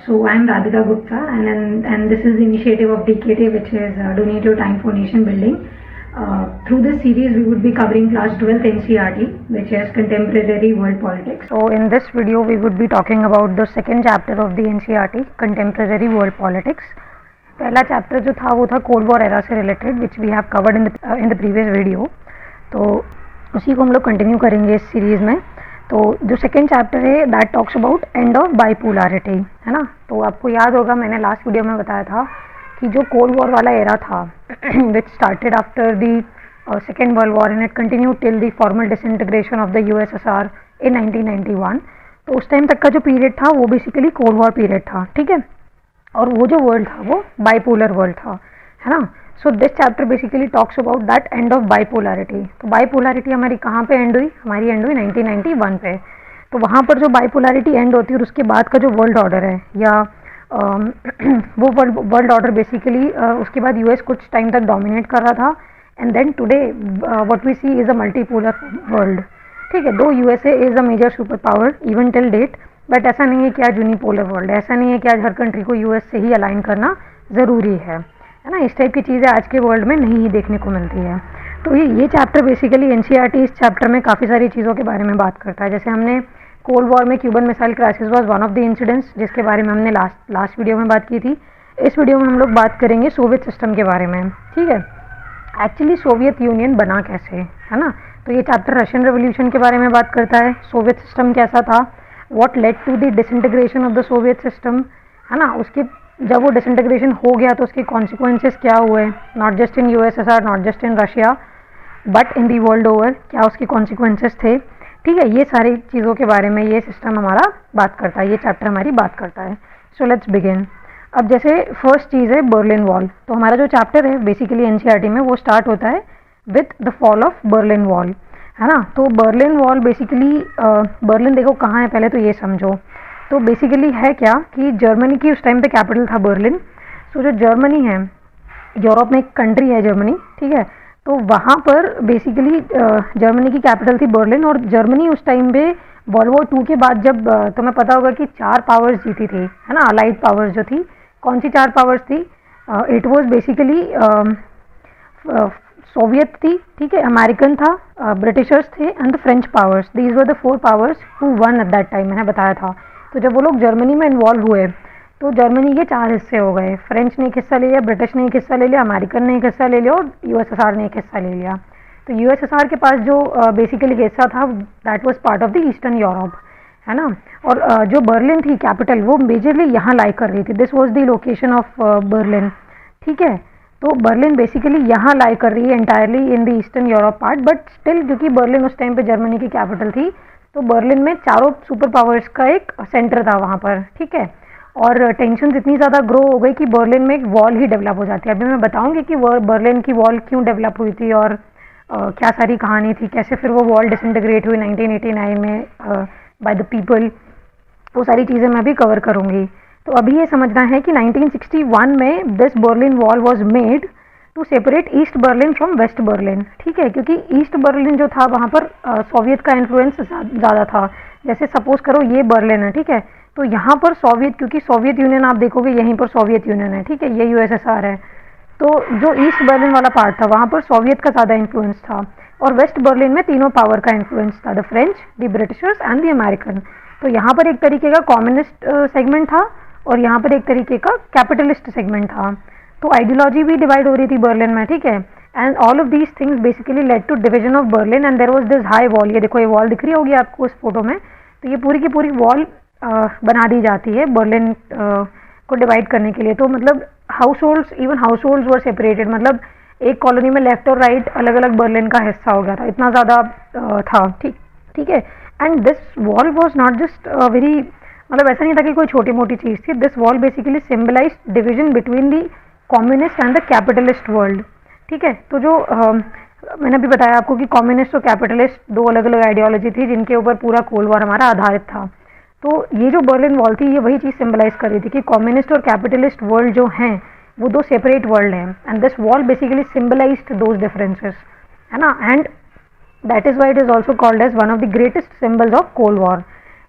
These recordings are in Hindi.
So I'm Radhika Gupta, and this is the initiative of DKT, which is Donate Your Time for Nation Building. Through this series, we would be covering class 12th NCERT, which is Contemporary World Politics. So in this video, we would be talking about the second chapter of the NCERT, Contemporary World Politics. पहला चैप्टर जो था वो था कोल्ड वॉर एरा से related, which we have covered in the previous video. तो उसी को हम लोग कंटिन्यू करेंगे इस सीरीज़ में. तो जो सेकेंड चैप्टर है that talks about end of bipolarity, है ना. तो आपको याद होगा मैंने लास्ट वीडियो में बताया था कि जो कोल्ड वॉर वाला एरा था which started after the second world war and it continue till the formal disintegration of the USSR इन 1991. तो उस टाइम तक का जो पीरियड था वो बेसिकली कोल्ड वॉर पीरियड था, ठीक है. और वो जो वर्ल्ड था वो बाइपोलर वर्ल्ड था, है ना. So this chapter basically talks about that end of bipolarity. तो बाइपोलैरिटी हमारी कहाँ पे एंड हुई? हमारी एंड हुई 1991 पे. तो वहाँ पर जो बाइपोलैरिटी एंड होती है और उसके बाद का जो वर्ल्ड ऑर्डर है या वो वर्ल्ड ऑर्डर बेसिकली उसके बाद US कुछ टाइम तक डोमिनेट कर रहा था. And then today what we see is a multipolar world, ठीक है. दो USA is a major super power even till date, but ऐसा नहीं है कि आज यूनिपोलर वर्ल्ड है. ऐसा नहीं है कि आज हर कंट्री को US से ही अलाइन करना ज़रूरी है ना. इस टाइप की चीज़ें आज के वर्ल्ड में नहीं ही देखने को मिलती है. तो ये चैप्टर बेसिकली NCERT इस चैप्टर में काफ़ी सारी चीज़ों के बारे में बात करता है. जैसे हमने कोल्ड वॉर में Cuban missile crisis was one of the incidents जिसके बारे में हमने लास्ट वीडियो में बात की थी. इस वीडियो में हम लोग बात करेंगे सोवियत सिस्टम के बारे में, ठीक है. एक्चुअली सोवियत यूनियन बना कैसे, है ना. तो ये चैप्टर रशियन रेवोल्यूशन के बारे में बात करता है. सोवियत सिस्टम कैसा था, what led to the disintegration of the Soviet system, है ना. उसके जब वो डिसइंटीग्रेशन हो गया तो उसके कॉन्सिक्वेंसेस क्या हुए, not just in USSR, not just in Russia, but in the world over क्या उसके कॉन्सिक्वेंसेस थे, ठीक है. ये सारी चीज़ों के बारे में ये सिस्टम हमारा बात करता है, ये चैप्टर हमारी बात करता है. So let's begin. अब जैसे फर्स्ट चीज़ है बर्लिन वॉल. तो हमारा जो चैप्टर है बेसिकली NCERT में वो स्टार्ट होता है with the fall of Berlin wall, है ना. तो बर्लिन वॉल बेसिकली बर्लिन देखो कहाँ है पहले तो ये समझो. तो बेसिकली है क्या कि जर्मनी की उस टाइम पे कैपिटल था बर्लिन. सो जो जर्मनी है, यूरोप में एक कंट्री है जर्मनी, ठीक है. तो वहाँ पर बेसिकली जर्मनी की कैपिटल थी बर्लिन. और जर्मनी उस टाइम पे वर्ल्ड वॉर 2 के बाद जब तुम्हें पता होगा कि 4 पावर्स जीती थी, है ना. अलाइड पावर्स जो थी, कौन सी 4 पावर्स थी? इट वॉज बेसिकली सोवियत थी, ठीक है, अमेरिकन था, ब्रिटिशर्स थे and the French powers. These were the 4 powers who one eight that time, मैंने बताया था. तो जब वो लोग जर्मनी में इन्वॉल्व हुए तो जर्मनी के 4 हिस्से हो गए. फ्रेंच ने एक हिस्सा ले लिया, ब्रिटिश ने एक हिस्सा ले लिया, अमेरिकन ने एक हिस्सा ले लिया और USSR ने एक हिस्सा ले लिया. तो USSR के पास जो बेसिकली हिस्सा था that was part of the eastern Europe, है ना. और जो बर्लिन थी कैपिटल वो मेजरली यहाँ लाई कर रही थी. This was the location of Berlin, ठीक है. तो बर्लिन बेसिकली यहाँ लाई कर रही है entirely in the eastern Europe part, but still क्योंकि बर्लिन उस टाइम पे जर्मनी की कैपिटल थी तो बर्लिन में चारों सुपर पावर्स का एक सेंटर था वहाँ पर, ठीक है. और टेंशन इतनी ज़्यादा ग्रो हो गई कि बर्लिन में एक वॉल ही डेवलप हो जाती है. अभी मैं बताऊंगी कि बर्लिन की वॉल क्यों डेवलप हुई थी और क्या सारी कहानी थी, कैसे फिर वो वॉल डिसइंटीग्रेट हुई 1989 में बाय द पीपल. वो सारी चीज़ें मैं भी कवर करूँगी. तो अभी ये समझना है कि 1961 में this Berlin wall was made to separate East Berlin from West Berlin, ठीक है. क्योंकि ईस्ट बर्लिन जो था वहाँ पर सोवियत का इन्फ्लुएंस ज़्यादा था. जैसे सपोज करो ये बर्लिन है, ठीक है. तो यहाँ पर सोवियत, क्योंकि सोवियत यूनियन आप देखोगे यहीं पर सोवियत यूनियन है, ठीक है, ये USSR है. तो जो ईस्ट बर्लिन वाला पार्ट था वहाँ पर सोवियत का ज़्यादा इन्फ्लुएंस था और वेस्ट बर्लिन में तीनों पावर का इन्फ्लुएंस था, the French, the Britishers and the American. तो यहाँ पर एक तरीके का कम्युनिस्ट सेगमेंट था और यहाँ पर एक तरीके का कैपिटलिस्ट सेगमेंट था. तो आइडियोलॉजी भी डिवाइड हो रही थी बर्लिन में, ठीक है. And all of these things basically led to division of Berlin and there was this high wall. ये देखो ये वॉल दिख रही होगी आपको इस फोटो में. तो ये पूरी की पूरी वॉल बना दी जाती है बर्लिन को डिवाइड करने के लिए. तो मतलब households, even households were separated. मतलब एक कॉलोनी में लेफ्ट और राइट अलग अलग बर्लिन का हिस्सा हो गया था, इतना ज़्यादा था, ठीक है. And this wall was not just very, मतलब ऐसा नहीं था कि कोई छोटी मोटी चीज़ थी. This wall basically symbolise division between the communist and the capitalist world, ठीक है. तो जो मैंने अभी बताया आपको कि कम्युनिस्ट और कैपिटलिस्ट दो अलग अलग आइडियोलॉजी थी जिनके ऊपर पूरा कोल्ड वॉर हमारा आधारित था. तो ये जो बर्लिन वॉल थी ये वही चीज़ सिम्बलाइज कर रही थी कि कम्युनिस्ट और कैपिटलिस्ट वर्ल्ड जो हैं वो दो सेपरेट वर्ल्ड हैं. And this wall basically symbolized those differences, है ना. And that is why it is also called as one of the greatest symbols of cold war.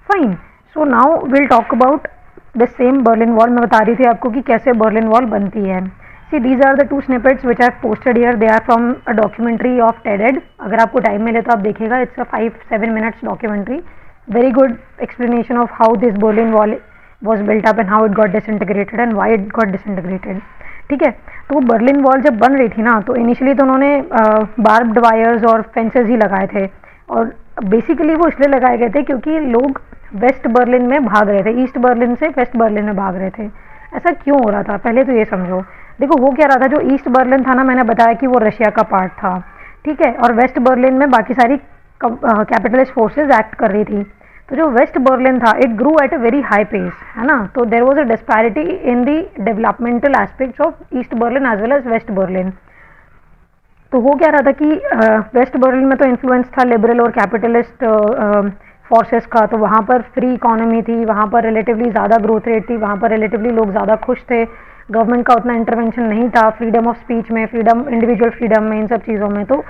Fine. So now will talk about the same Berlin wall मैं बता रही थी आपको कि कैसे बर्लिन वॉल बनती है. See these are the 2 snippets which I posted here. They are from a documentary of TED Ed. अगर आपको टाइम मिले तो आप देखिएगा. It's a 5-7 minutes documentary. Very good explanation of how this Berlin wall was built up and how it got disintegrated and why it got disintegrated. ठीक है, तो बर्लिन वॉल जब बन रही थी ना, तो इनिशियली तो उन्होंने बार्ब्ड वायर्स और फेंसेस ही लगाए थे. और बेसिकली वो इसलिए लगाए गए थे क्योंकि लोग वेस्ट बर्लिन में भाग रहे थे, ईस्ट बर्लिन से वेस्ट बर्लिन में भाग रहे थे. ऐसा क्यों हो रहा था, पहले तो ये समझो. देखो हो क्या रहा था, जो ईस्ट बर्लिन था ना, मैंने बताया कि वो रशिया का पार्ट था. ठीक है, और वेस्ट बर्लिन में बाकी सारी कैपिटलिस्ट फोर्सेज एक्ट कर रही थी. तो जो वेस्ट बर्लिन था, it grew at a very high pace, है ना. तो there was a disparity in the developmental aspects of East Berlin as well as West Berlin. तो हो क्या रहा था कि वेस्ट बर्लिन में तो इन्फ्लुएंस था लिबरल और कैपिटलिस्ट फोर्सेस का. तो वहाँ पर फ्री इकोनॉमी थी, वहाँ पर रिलेटिवली ज़्यादा ग्रोथ रेट थी, वहाँ पर रिलेटिवली लोग ज़्यादा खुश थे. गवर्नमेंट का उतना इंटरवेंशन नहीं था फ्रीडम ऑफ स्पीच में, फ्रीडम इंडिविजुअल फ्रीडम में, इन सब चीज़ों में. तो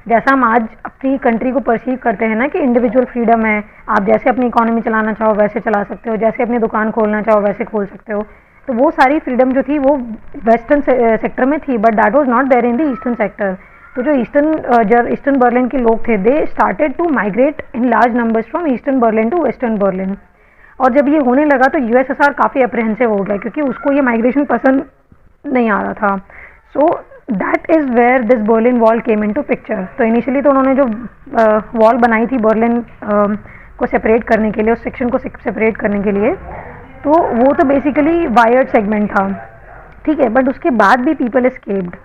जैसा हम आज अपनी कंट्री को परसीव करते हैं ना कि इंडिविजुअल फ्रीडम है, आप जैसे अपनी इकोनॉमी चलाना चाहो वैसे चला सकते हो, जैसे अपनी दुकान खोलना चाहो वैसे खोल सकते हो. तो वो सारी फ्रीडम जो थी वो वेस्टर्न सेक्टर में थी, but that was not there in the eastern sector. तो जो ईस्टर्न बर्लिन के लोग थे, they started to migrate in large numbers from eastern Berlin to western Berlin. और जब ये होने लगा तो यूएसएसआर काफ़ी अप्रहेंसिव हो गया क्योंकि उसको ये माइग्रेशन पसंद नहीं आ रहा था. So that is where this Berlin wall came in to picture. तो इनिशियली तो उन्होंने जो वॉल बनाई थी बर्लिन को सेपरेट करने के लिए, उस सेक्शन को सेपरेट करने के लिए, तो वो तो बेसिकली वायर्ड सेगमेंट था. ठीक है, बट उसके बाद भी पीपल एस्केप्ड.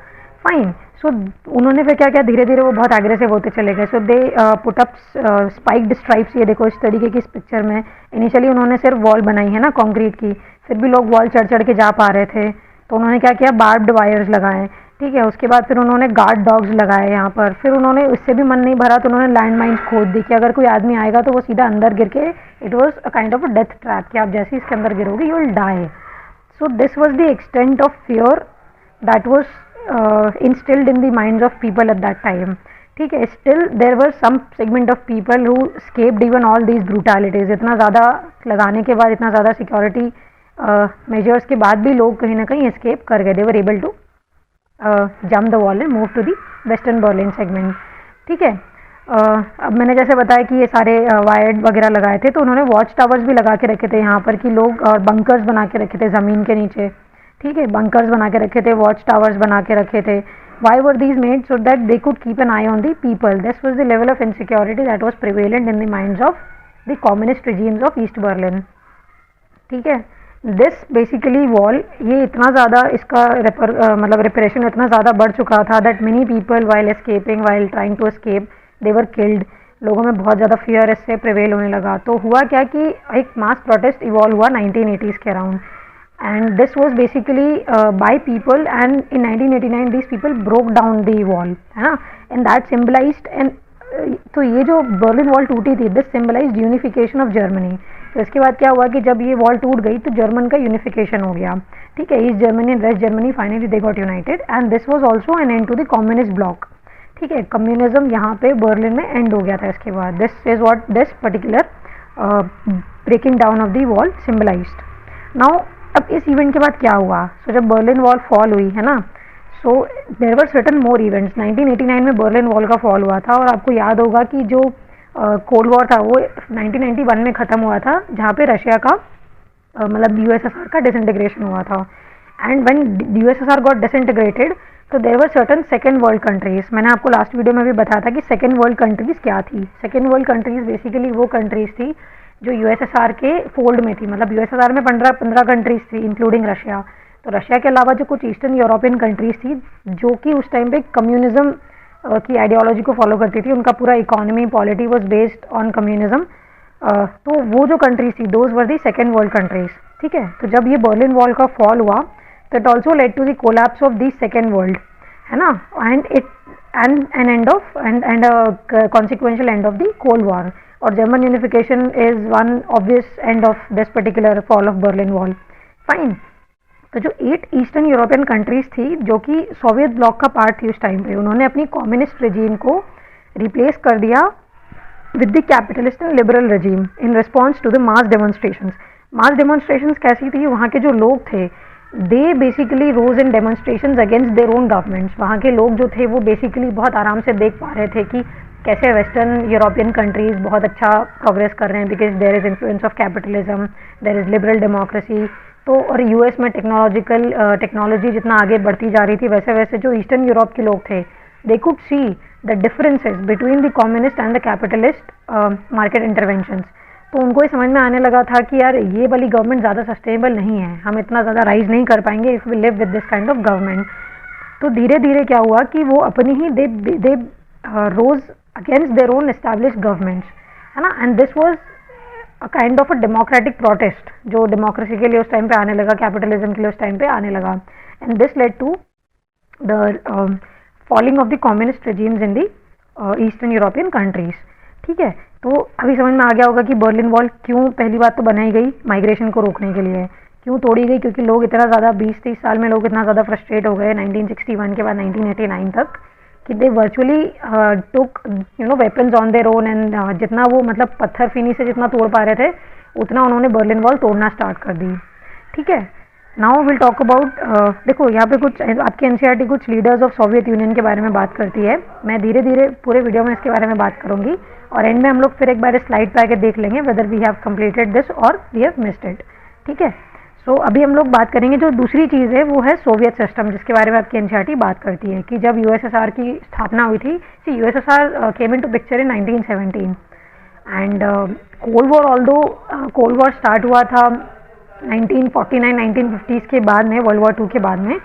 फाइन. सो उन्होंने फिर क्या किया, धीरे धीरे वो बहुत एग्रेसिव होते चले गए. So they put up spiked stripes. ये देखो इस तरीके की इस पिक्चर में. इनिशियली उन्होंने सिर्फ वॉल बनाई है ना कंक्रीट की, फिर भी लोग वॉल चढ़ चढ़ के जा पा रहे थे. तो उन्होंने क्या किया, बार्ब्ड वायर्स लगाए. ठीक है, उसके बाद फिर उन्होंने गार्ड डॉग्स लगाए यहाँ पर. फिर उन्होंने, उससे भी मन नहीं भरा तो उन्होंने लैंड माइन्स खोद दी कि अगर कोई आदमी आएगा तो वो सीधा अंदर गिर के, it was a kind of a death trap कि आप जैसे इसके अंदर गिरोगे you will die. So this was the extent of fear that was instilled in the minds of people at that time. ठीक है, still there were some segment of people who escaped even all these brutalities. इतना ज़्यादा लगाने के बाद, इतना ज़्यादा सिक्योरिटी मेजर्स के बाद भी लोग कहीं ना कहीं escape कर गए. they were able to jump the wall and move to the western Berlin segment. ठीक है, अब मैंने जैसे बताया कि ये सारे वायर्ड वगैरह लगाए थे, तो उन्होंने वॉच टावर्स भी लगा के रखे थे यहाँ पर कि लोग, और बंकर्स बना के रखे थे ज़मीन के नीचे. ठीक है, बंकर्स बना के रखे थे, वॉच टावर्स बना के रखे थे. Why were these made? So that they could keep an I on the people. This was the level of insecurity that was prevalent in the minds of the communist regimes of East Berlin. ठीक है, दिस बेसिकली वॉल, ये इतना ज़्यादा इसका मतलब रिपरेशन इतना ज़्यादा बढ़ चुका था that many people while escaping, while trying to escape, they were killed. लोगों में बहुत ज़्यादा फियर इससे प्रिवेल होने लगा. तो हुआ क्या कि एक मास प्रोटेस्ट इवॉल्व हुआ 1980s के around. And this was basically by people, and in 1989 these people broke down the wall, है ना. and that symbolized, and तो ये जो बर्लिन वॉल टूटी थी, this symbolized unification of Germany. तो इसके बाद क्या हुआ कि जब ये वॉल टूट गई तो जर्मन का यूनिफिकेशन हो गया. ठीक है, East Germany and West Germany finally they got united, and this was also an end to the communist bloc. ठीक है, कम्युनिज्म यहाँ पे बर्लिन में एंड हो गया था इसके बाद. This is what this particular breaking down of the wall symbolized. Now अब इस इवेंट के बाद क्या हुआ? सो जब बर्लिन वॉल फॉल हुई, है ना, so there were certain more events. 1989 में बर्लिन वॉल का फॉल हुआ था, और आपको याद होगा कि जो कोल्ड वॉर था वो 1991 में ख़त्म हुआ था, जहाँ पे रशिया का मतलब यूएसएसआर का डिसइंटीग्रेशन हुआ था. And when USSR got disintegrated, तो there were certain second world countries. मैंने आपको लास्ट वीडियो में भी बताया था कि सेकेंड वर्ल्ड कंट्रीज क्या थी. सेकेंड वर्ल्ड कंट्रीज बेसिकली वो कंट्रीज थी जो यूएसएसआर के फोल्ड में थी. मतलब यूएसएसआर में 15 कंट्रीज थी इंक्लूडिंग रशिया. तो रशिया के अलावा जो कुछ ईस्टर्न यूरोपियन कंट्रीज थी जो कि उस टाइम पे कम्युनिज्म की आइडियोलॉजी को फॉलो करती थी, उनका पूरा economy polity was based on communism. तो वो जो कंट्रीज थी, those were the second world countries. ठीक है, तो जब ये बर्लिन वॉल का फॉल हुआ तो it also led to the collapse of the second world, है ना, and it and an end of and consequential end of the cold war. और German unification is one obvious end of this particular fall of Berlin wall. Fine. तो जो 8 ईस्टर्न यूरोपियन कंट्रीज थी जो कि सोवियत ब्लॉक का पार्ट थी उस टाइम पे, उन्होंने अपनी कम्युनिस्ट रेजीम को रिप्लेस कर दिया with the capitalist and liberal regime in response to the mass demonstrations. Mass demonstrations कैसी थी, वहाँ के जो लोग थे they basically rose in demonstrations against their own governments. वहाँ के लोग जो थे वो बेसिकली बहुत आराम से देख पा रहे थे कि कैसे वेस्टर्न यूरोपियन कंट्रीज़ बहुत अच्छा प्रोग्रेस कर रहे हैं, because there is influence of capitalism, there is liberal democracy. तो और यूएस में टेक्नोलॉजी जितना आगे बढ़ती जा रही थी, वैसे वैसे जो ईस्टर्न यूरोप के लोग थे they could see the differences between the communist and the capitalist market interventions. तो उनको ये समझ में आने लगा था कि यार ये वाली गवर्नमेंट ज़्यादा सस्टेनेबल नहीं है, हम इतना ज़्यादा राइज नहीं कर पाएंगे if we live with this kind of government. तो धीरे धीरे क्या हुआ कि वो अपनी ही they rose against their own established governments, है ना। And this was a kind of a democratic protest, जो डेमोक्रेसी के लिए उस टाइम पे आने लगा, कैपिटलिज्म के लिए उस टाइम पे आने लगा। And this led to the falling of the communist regimes in the eastern European countries. ठीक है, तो अभी समझ में आ गया होगा कि बर्लिन वॉल क्यों पहली बात तो बनाई गई, माइग्रेशन को रोकने के लिए। क्यों तोड़ी गई, क्योंकि लोग इतना ज़्यादा 20-30 साल में लोग इतना ज़्यादा फ्रस्ट्रेट हो गए 1961 के बाद 1989 तक कि they virtually took weapons on their own and जितना वो मतलब पत्थर फीनी से जितना तोड़ पा रहे थे उतना उन्होंने बर्लिन वॉल तोड़ना स्टार्ट कर दी। ठीक है, नाउ विल टॉक अबाउट, देखो यहाँ पे कुछ आपके एनसीईआरटी कुछ लीडर्स ऑफ सोवियत यूनियन के बारे में बात करती है। मैं धीरे धीरे पूरे वीडियो में इसके बारे में बात करूंगी और एंड में हम लोग फिर एक बार स्लाइड पे आके देख लेंगे whether we have completed this और वी हैव मिस्ड इट। ठीक है, सो अभी हम लोग बात करेंगे जो दूसरी चीज़ है वो है सोवियत सिस्टम, जिसके बारे में आपकी एनसीईआरटी बात करती है कि जब यूएसएसआर की स्थापना हुई थी। See USSR came into picture in 1917 and cold war, although cold war start हुआ था 1949-1950s के बाद में, वर्ल्ड वॉर 2 के बाद में,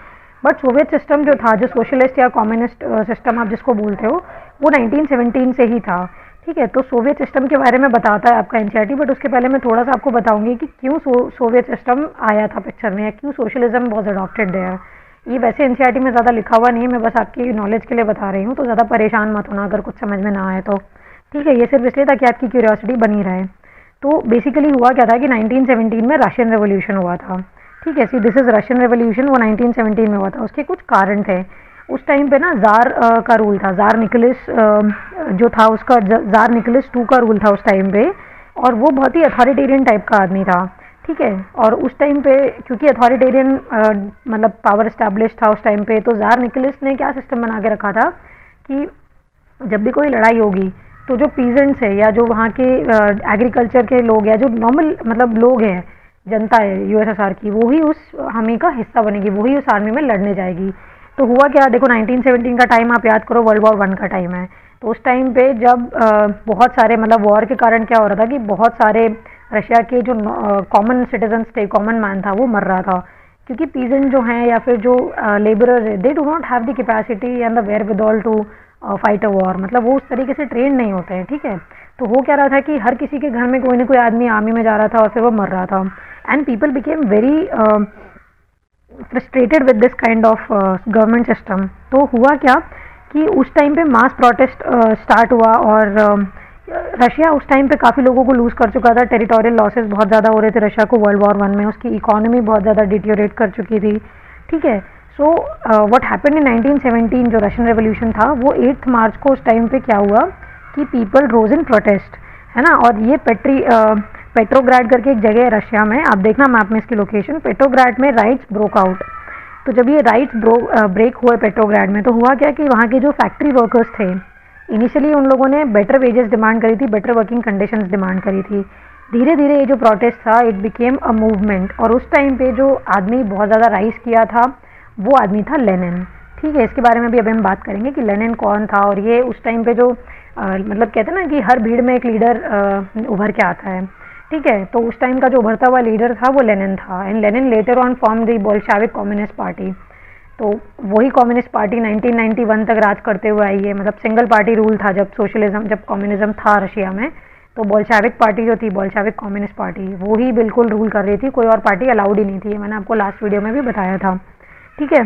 बट सोवियत सिस्टम जो था, जो सोशलिस्ट या कम्युनिस्ट सिस्टम आप जिसको बोलते हो, वो 1917 से ही था। ठीक है, तो सोवियत सिस्टम के बारे में बताता है आपका एनसीईआरटी, बट उसके पहले मैं थोड़ा सा आपको बताऊंगी कि क्यों सोवियत सिस्टम आया था पिक्चर में, या क्यों सोशलिज्म वाज अडॉप्टेड देयर। ये वैसे एनसीईआरटी में ज़्यादा लिखा हुआ नहीं है, मैं बस आपकी नॉलेज के लिए बता रही हूँ, तो ज़्यादा परेशान मत होना अगर कुछ समझ में ना आए तो। ठीक है, ये सिर्फ इसलिए ताकि आपकी क्यूरियोसिटी बनी रहे। तो बेसिकली हुआ क्या था कि 1917 में रशियन रेवोल्यूशन हुआ था। ठीक है, see this is Russian revolution, वो 1917 में हुआ था। उसके कुछ कारण थे। उस टाइम पे ना जार का रूल था, जार निकोलस जो था उसका, जार निकोलस 2 का रूल था उस टाइम पे, और वो बहुत ही अथॉरिटेरियन टाइप का आदमी था। ठीक है, और उस टाइम पे क्योंकि अथॉरिटेरियन मतलब पावर इस्टेब्लिश था उस टाइम पे, तो जार निकोलस ने क्या सिस्टम बना के रखा था कि जब भी कोई लड़ाई होगी तो जो पीजेंट्स है या जो वहाँ के एग्रीकल्चर के लोग या जो नॉर्मल मतलब लोग हैं, जनता है यूएसएसआर की, वो ही उस आर्मी का हिस्सा बनेगी, वही उस आर्मी में लड़ने जाएगी। तो हुआ क्या, देखो 1917 का टाइम आप याद करो, वर्ल्ड वॉर 1 का टाइम है। तो उस टाइम पे जब बहुत सारे मतलब वॉर के कारण क्या हो रहा था कि बहुत सारे रशिया के जो कॉमन सिटीजन्स थे, कॉमन मैन था, वो मर रहा था, क्योंकि पीजेंट जो हैं या फिर जो लेबरर है, they do not have the capacity and the wherewithal to fight a war, मतलब वो उस तरीके से ट्रेन नहीं होते हैं। ठीक है, तो हो क्या रहा था कि हर किसी के घर में कोई ना कोई आदमी आर्मी में जा रहा था और फिर वो मर रहा था, and people became very frustrated with this kind of government system. तो हुआ क्या कि उस टाइम पे मास प्रोटेस्ट स्टार्ट हुआ, और रशिया उस टाइम पे काफ़ी लोगों को लूज़ कर चुका था, टेरिटोरियल लॉसेस बहुत ज़्यादा हो रहे थे रशिया को वर्ल्ड वॉर 1 में, उसकी इकोनॉमी बहुत ज़्यादा डिटीरियोरेट कर चुकी थी। ठीक है, सो व्हाट हैपेंड इन 1917, जो रशियन रेवोल्यूशन था, वो 8 मार्च को उस टाइम पे क्या हुआ कि पीपल रोज इन प्रोटेस्ट, है ना। और ये पेट्रोग्राड करके एक जगह है रशिया में, आप देखना मैप में इसकी लोकेशन, पेट्रोग्राड में राइट्स ब्रोक आउट। तो जब ये राइट्स ब्रेक हुए पेट्रोग्राड में, तो हुआ क्या कि वहाँ के जो फैक्ट्री वर्कर्स थे, इनिशियली उन लोगों ने बेटर वेजेस डिमांड करी थी, बेटर वर्किंग कंडीशंस डिमांड करी थी। धीरे धीरे ये जो प्रोटेस्ट था, इट बिकेम अ मूवमेंट, और उस टाइम पे जो आदमी बहुत ज़्यादा राइज किया था वो आदमी था लेनिन। ठीक है, इसके बारे में भी अभी हम बात करेंगे कि लेनिन कौन था, और ये उस टाइम पे जो मतलब कहते हैं ना कि हर भीड़ में एक लीडर उभर के आता है। ठीक है, तो उस टाइम का जो उभरता हुआ लीडर था वो लेनिन था, and Lenin later on form the Bolshevik communist party. तो वही कम्युनिस्ट पार्टी 1991 तक राज करते हुए आई है, मतलब सिंगल पार्टी रूल था जब सोशलिज्म, जब कम्युनिज्म था रशिया में, तो बोल्शेविक पार्टी जो थी, बोल्शेविक कम्युनिस्ट पार्टी, वो ही बिल्कुल रूल कर रही थी, कोई और पार्टी अलाउड ही नहीं थी, मैंने आपको लास्ट वीडियो में भी बताया था। ठीक है,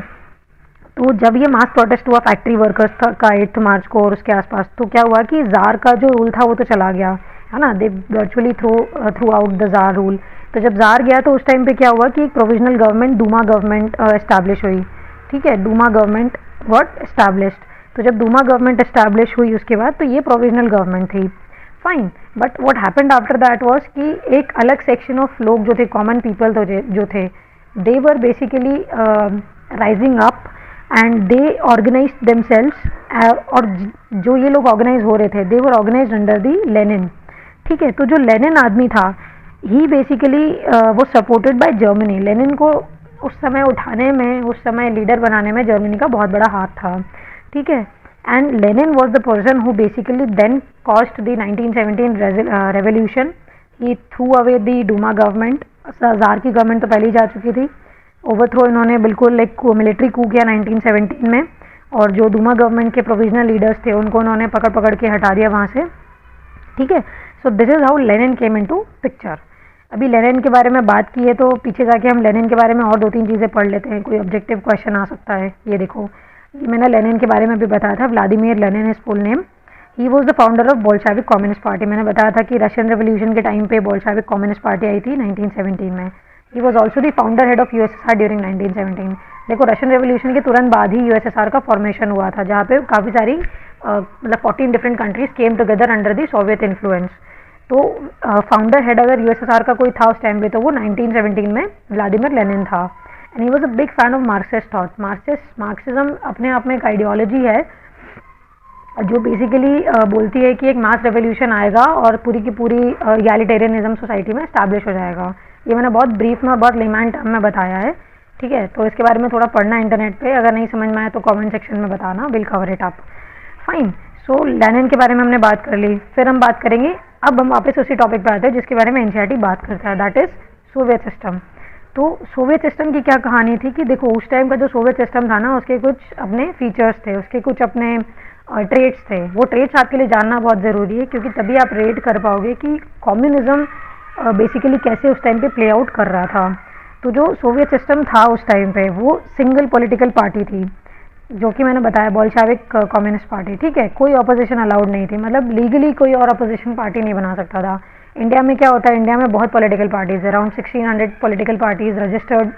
तो जब ये मास प्रोटेस्ट हुआ फैक्ट्री वर्कर्स का 8 मार्च को और उसके आसपास, तो क्या हुआ कि जार का जो रूल था वो तो चला गया, है ना, they virtually throughout the tsar rule. तो जब जार गया तो उस टाइम पे क्या हुआ कि एक प्रोविजनल गवर्नमेंट, दूमा गवर्नमेंट एस्टैब्लिश हुई। ठीक है, दूमा गवर्नमेंट व्हाट एस्टैब्लिश्ड। तो जब दूमा गवर्नमेंट एस्टैब्लिश हुई उसके बाद, तो ये प्रोविजनल गवर्नमेंट थी। Fine, but what happened after that was कि एक अलग सेक्शन ऑफ लोग जो थे, कॉमन पीपल तो जो थे, they were basically rising up and they organise themselves, और जो ये लोग ऑर्गेनाइज हो रहे थे, they were organise under the Lenin. ठीक है, तो जो लेनिन आदमी था, ही बेसिकली वो सपोर्टेड बाय जर्मनी। लेनिन को उस समय उठाने में, उस समय लीडर बनाने में जर्मनी का बहुत बड़ा हाथ था। ठीक है, and Lenin was the person who basically then caused the 1917 revolution. He threw away the Duma government, tsar की गवर्नमेंट तो पहले ही जा चुकी थी, ओवरथ्रो इन्होंने बिल्कुल एक मिलिट्री कू किया 1917 में, और जो डूमा गवर्नमेंट के प्रोविजनल लीडर्स थे उनको उन्होंने पकड़ पकड़ के हटा दिया वहाँ से। ठीक है, so this is how Lenin came into picture. अभी लेनिन के बारे में बात की है तो पीछे जाके हम लेनिन के बारे में और 2-3 चीज़ें पढ़ लेते हैं, कोई ऑब्जेक्टिव क्वेश्चन आ सकता है। ये देखो, ये मैंने लेनिन के बारे में भी बताया था, Vladimir Lenin is full name. He was the founder of Bolshevik communist party. मैंने बताया था कि रशियन रेवोल्यूशन के टाइम पे बोल्शेविक कम्युनिस्ट पार्टी आई थी 1917 में। He was also the founder head of USSR during 1917। देखो, रशियन रेवोल्यूशन के तुरंत बाद ही यूएसएसआर का फॉर्मेशन हुआ था, जहाँ पे काफ़ी सारी मतलब 14 different countries came together under the Soviet influence. तो फाउंडर हेड अगर यूएसएसआर का कोई था उस टाइम पे तो वो 1917 में व्लादिमीर लेनिन था। And he was a big fan of Marxist thought. Marxism अपने आप में एक आइडियोलॉजी है जो बेसिकली बोलती है कि एक मास रेवोल्यूशन आएगा और पूरी की पूरी इगैलिटेरियनिज्म सोसाइटी में एस्टैब्लिश हो जाएगा। ये मैंने बहुत ब्रीफ में और बहुत लेमैन टर्म में बताया है। ठीक है, तो इसके बारे में थोड़ा पढ़ना इंटरनेट पे, अगर नहीं समझ में आया तो कमेंट सेक्शन में बताना, will cover it up. Fine, so Lenin के बारे में हमने बात कर ली, फिर हम बात करेंगे, अब हम वापस उसी टॉपिक पे आते हैं जिसके बारे में एनसीईआरटी बात करता है, दैट इज सोवियत सिस्टम। तो सोवियत सिस्टम की क्या कहानी थी कि देखो, उस टाइम का जो सोवियत सिस्टम था ना, उसके कुछ अपने फीचर्स थे, उसके कुछ अपने ट्रेड्स थे। वो ट्रेड्स आपके लिए जानना बहुत ज़रूरी है, क्योंकि तभी आप रेट कर पाओगे कि कम्युनिज्म बेसिकली कैसे उस टाइम पे प्ले आउट कर रहा था। तो जो सोवियत सिस्टम था उस टाइम पे, वो सिंगल पॉलिटिकल पार्टी थी, जो कि मैंने बताया बोल्शेविक कम्युनिस्ट पार्टी। ठीक है, कोई ऑपोजिशन अलाउड नहीं थी, मतलब लीगली कोई और ऑपोजिशन पार्टी नहीं बना सकता था। इंडिया में क्या होता है, इंडिया में बहुत political parties, around 1600 political parties registered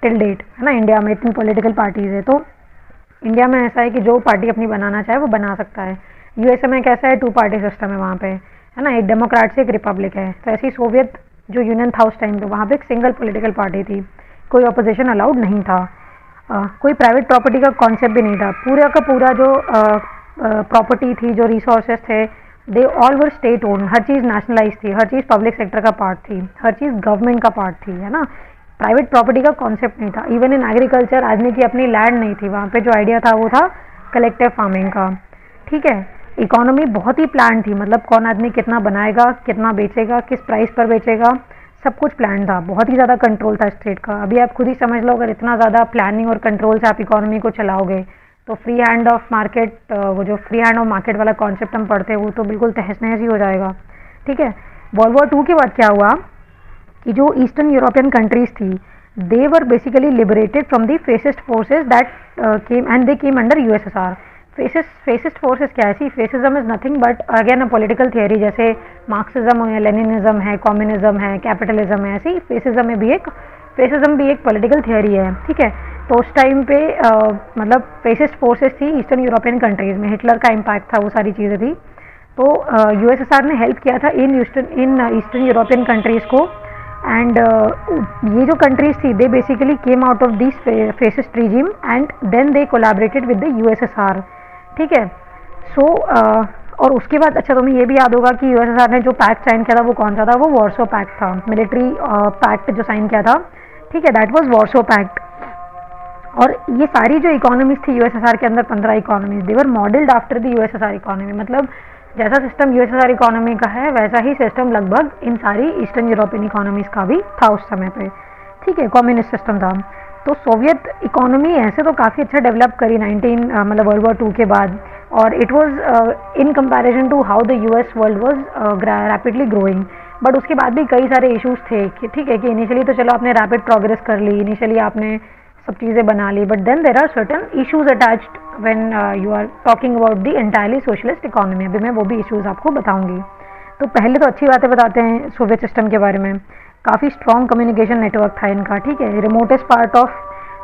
till date, है ना। इंडिया में इतनी पॉलिटिकल पार्टीज है, तो इंडिया में ऐसा है कि जो पार्टी अपनी बनाना चाहे वो बना सकता है। यूएसए में कैसा है, 2 पार्टी सिस्टम है वहाँ पे, है ना, एक डेमोक्रेट से एक रिपब्लिक है। तो ऐसी सोवियत जो यूनियन था उस टाइम पे, वहाँ पे एक सिंगल पॉलिटिकल पार्टी थी, कोई ऑपोजिशन अलाउड नहीं था, कोई प्राइवेट प्रॉपर्टी का कॉन्सेप्ट भी नहीं था। पूरा का पूरा जो प्रॉपर्टी थी, जो रिसोर्सेज थे, they all were state own, her cheese nationalise थी, हर चीज़ पब्लिक सेक्टर का पार्ट थी, हर चीज़ गवर्नमेंट का पार्ट थी, है ना। प्राइवेट प्रॉपर्टी का कॉन्सेप्ट नहीं था। इवन इन एग्रीकल्चर आदमी की अपनी लैंड नहीं थी, वहाँ पे जो आइडिया था वो था कलेक्टिव फार्मिंग का। ठीक है, इकोनॉमी बहुत ही प्लान थी, मतलब कौन आदमी कितना बनाएगा, कितना बेचेगा, किस प्राइस पर बेचेगा, सब कुछ प्लान था। बहुत ही ज़्यादा कंट्रोल था स्टेट का। अभी आप खुद ही समझ लो, अगर इतना ज़्यादा प्लानिंग और कंट्रोल से आप इकोनॉमी को चलाओगे तो फ्री हैंड ऑफ मार्केट, वो जो फ्री हैंड ऑफ मार्केट वाला कॉन्सेप्ट हम पढ़ते हैं वो तो बिल्कुल तहस नहस ही हो जाएगा। ठीक है, वर्ल्ड वॉर 2 के बाद क्या हुआ कि जो ईस्टर्न यूरोपियन कंट्रीज थी, they were basically liberated from the fascist forces that came and they came under USSR. Fascist forces क्या है, see fascism is nothing but again a political theory, जैसे मार्क्सिज्म है, लेनिनिज्म है, कम्युनिज्म है, कैपिटलिज्म है, ऐसी फेसिज्म भी एक पॉलिटिकल थियरी है। ठीक है, तो उस टाइम पे मतलब फेसिस्ट फोर्सेस थी ईस्टर्न यूरोपियन कंट्रीज में, हिटलर का इम्पैक्ट था, वो सारी चीज़ें थी। तो यूएसएसआर ने हेल्प किया था इन ईस्टर्न यूरोपियन कंट्रीज़ को, एंड ये जो कंट्रीज थी, they basically came out of this fascist regime and then they collaborated with the USSR. ठीक है, सो और उसके बाद अच्छा तुम्हें ये भी याद होगा कि यूएसएसआर ने जो पैक्ट साइन किया था वो कौन सा था, वो वॉर्सो पैक्ट था, मिलिट्री पैक्ट जो साइन किया था। ठीक है, दैट वाज वॉर्सो पैक्ट। और ये सारी जो इकोनॉमीज थी यूएसएसआर के अंदर, 15 economies, they were modelled after the USSR economy. मतलब जैसा सिस्टम यूएसएसआर इकोनॉमी का है वैसा ही सिस्टम लगभग इन सारी ईस्टर्न यूरोपियन इकोनॉमीज का भी था उस समय पे। ठीक है, कम्युनिस्ट सिस्टम था। तो सोवियत इकोनॉमी ऐसे तो काफ़ी अच्छा डेवलप करी मतलब वर्ल्ड वॉर 2 के बाद, और it was in comparison to how the US world was rapidly growing. But उसके बाद भी कई सारे इश्यूज थे कि ठीक है कि इनिशियली तो चलो आपने रैपिड प्रोग्रेस कर ली, इनिशियली आपने सब चीज़ें बना ली, but then there are certain issues attached when you are talking about the entirely socialist economy. अभी मैं वो भी इश्यूज आपको बताऊंगी। तो पहले तो अच्छी बातें बताते हैं सोवियत सिस्टम के बारे में। काफ़ी स्ट्रॉन्ग कम्युनिकेशन नेटवर्क था इनका। ठीक है, remotest part of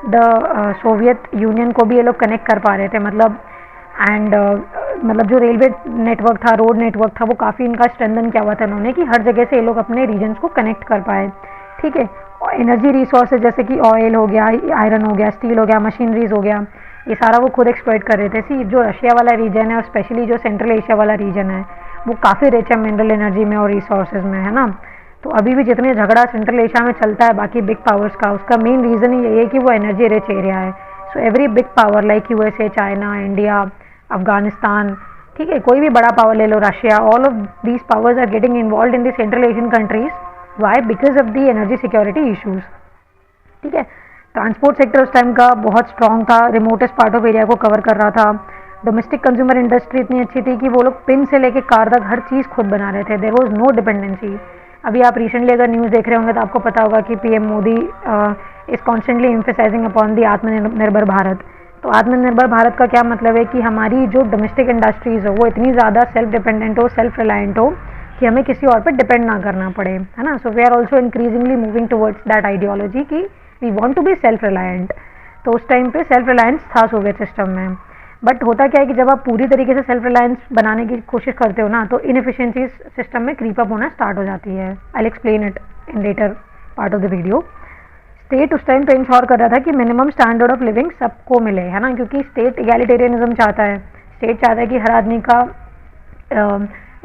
the Soviet union को भी ये लोग कनेक्ट कर पा रहे थे, मतलब एंड मतलब जो रेलवे नेटवर्क था, रोड नेटवर्क था, वो काफ़ी इनका स्ट्रेंथन किया हुआ था इन्होंने कि हर जगह से ये लोग अपने रीजन्स को कनेक्ट कर पाए। ठीक है, और एनर्जी रिसोर्सेज जैसे कि ऑयल हो गया, आयरन हो गया, स्टील हो गया, मशीनरीज हो गया, ये सारा वो खुद एक्सप्लॉइट कर रहे थे। सी जो रशिया वाला रीजन है और स्पेशली जो सेंट्रल एशिया वाला रीजन है वो काफ़ी रिच है मिनरल एनर्जी में और रिसोर्सेज में, है ना। तो अभी भी जितने झगड़ा सेंट्रल एशिया में चलता है बाकी बिग पावर्स का, उसका मेन रीज़न ही यही है कि वो एनर्जी रिच एरिया है। So every big power like USA, China, India, Afghanistan, ठीक है, कोई भी बड़ा पावर ले लो, Russia, all of these powers are getting involve in the central Asian countries. Why? Because of the energy security issues. ठीक है, ट्रांसपोर्ट सेक्टर उस टाइम का बहुत स्ट्रॉन्ग था, रिमोटेस्ट पार्ट ऑफ एरिया को कवर कर रहा था। डोमेस्टिक कंज्यूमर इंडस्ट्री इतनी अच्छी थी कि वो लोग पिन से लेके कार तक हर चीज़ खुद बना रहे थे। There was no dependency. अभी आप रिसेंटली अगर न्यूज़ देख रहे होंगे तो आपको पता होगा कि PM Modi is constantly emphasizing upon the आत्मनिर्भर भारत। तो आत्मनिर्भर भारत का क्या मतलब है कि हमारी जो डोमेस्टिक इंडस्ट्रीज़ हो वो इतनी ज़्यादा सेल्फ डिपेंडेंट हो, सेल्फ रिलायंट हो कि हमें किसी और पर डिपेंड ना करना पड़े, है ना। So we are also increasingly moving towards that ideology कि we want to be self reliant. तो उस टाइम पे सेल्फ रिलायंस था सोवियत सिस्टम में। बट होता क्या है कि जब आप पूरी तरीके से सेल्फ रिलायंस बनाने की कोशिश करते हो ना तो इनएफिशिएंसीज सिस्टम में क्रीप अप होना स्टार्ट हो जाती है। I explain it in later part of the video. State उस टाइम पे इंश्योर कर रहा था कि मिनिमम स्टैंडर्ड ऑफ लिविंग सबको मिले, है ना, क्योंकि स्टेट इगैलिटेरियनिज्म चाहता है। स्टेट चाहता है कि हर आदमी का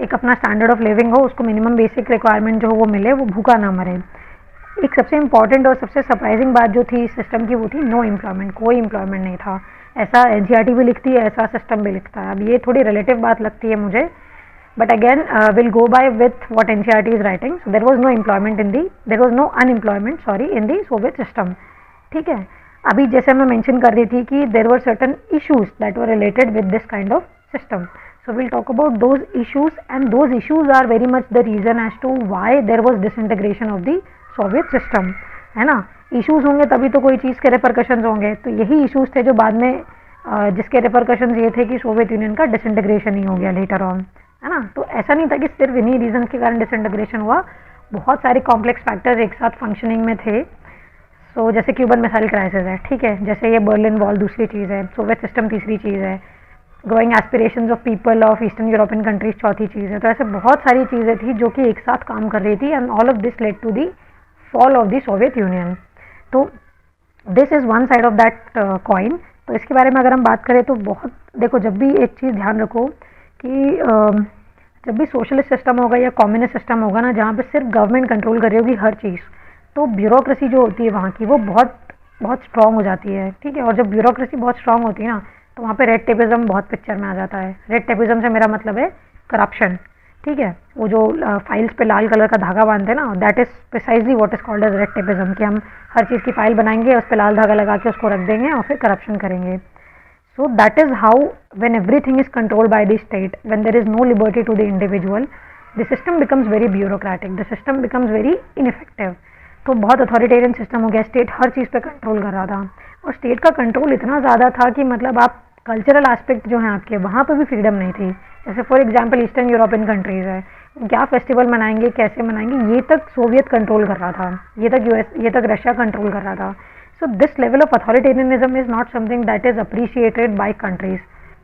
एक अपना स्टैंडर्ड ऑफ लिविंग हो, उसको मिनिमम बेसिक रिक्वायरमेंट जो हो वो मिले, वो भूखा ना मरे। एक सबसे इंपॉर्टेंट और सबसे सरप्राइजिंग बात जो थी इस सिस्टम की वो थी नो एम्प्लॉयमेंट। कोई एम्प्लॉयमेंट नहीं था। ऐसा एनसीईआरटी भी लिखती है, ऐसा सिस्टम भी लिखता है। अब ये थोड़ी रिलेटिव बात लगती है मुझे, but again will go by with what NCERT is writing. So there was no employment in the, there was no unemployment sorry in the Soviet system. ठीक है, अभी जैसे मैं मेंशन कर रही थी कि there were certain issues that were related with this kind of system. So will talk about those issues and those issues are very much the reason as to why there was disintegration of the Soviet system, है ना। इश्यूज होंगे तभी तो कोई चीज़ के रिपरकशंस होंगे। तो यही इश्यूज थे जो बाद में जिसके रिपरकशंस ये थे कि सोवियत यूनियन का डिसइंटीग्रेशन ही हो गया लेटर ऑन, है ना। तो ऐसा नहीं था कि सिर्फ इन्हीं रीजन के कारण डिसइंटीग्रेशन हुआ, बहुत सारे कॉम्प्लेक्स फैक्टर्स एक साथ फंक्शनिंग में थे। सो जैसे क्यूबन मिसाइल क्राइसिस है, ठीक है, जैसे ये बर्लिन वॉल दूसरी चीज़ है, सोवियत सिस्टम तीसरी चीज़ है, growing aspirations of people of eastern European countries चौथी चीज़ है। तो ऐसे बहुत सारी चीज़ें थी जो कि एक साथ काम कर रही थी and all of this led to the fall of the Soviet Union. तो this is one side of that coin. तो इसके बारे में अगर हम बात करें तो बहुत देखो, जब भी एक चीज़ ध्यान रखो कि जब भी सोशलिस्ट सिस्टम होगा या कम्युनिस्ट सिस्टम होगा ना, जहाँ पे सिर्फ गवर्नमेंट कंट्रोल कर रही होगी हर चीज़, तो ब्यूरोक्रेसी जो होती है वहाँ की वो बहुत बहुत स्ट्रॉन्ग हो जाती है। ठीक है, और जब ब्यूरोक्रेसी बहुत स्ट्रॉन्ग होती है ना तो वहाँ पे रेड टेपिज्म बहुत पिक्चर में आ जाता है। रेड टेपिज्म से मेरा मतलब है करप्शन। ठीक है, वो जो फाइल्स पे लाल कलर का धागा बांधते हैं ना, that is precisely what is called as red tapism, कि हम हर चीज़ की फाइल बनाएंगे, उस पर लाल धागा लगा के उसको रख देंगे और फिर करप्शन करेंगे। So that is how when everything is controlled by the state, when there is no liberty to the individual, the system becomes very bureaucratic, the system becomes very ineffective. तो बहुत अथॉरिटेरियन सिस्टम हो गया, स्टेट हर चीज़ पे कंट्रोल कर रहा था। और स्टेट का कंट्रोल इतना ज़्यादा था कि मतलब आप कल्चरल एस्पेक्ट जो हैं आपके, वहाँ पे भी फ्रीडम नहीं थी। जैसे for example eastern European countries है, क्या फेस्टिवल मनाएंगे, कैसे मनाएंगे, ये तक सोवियत कंट्रोल कर रहा था, ये तक यूएस, ये तक रशिया कंट्रोल कर रहा था। So this level of authoritarianism is not something that is appreciated by countries,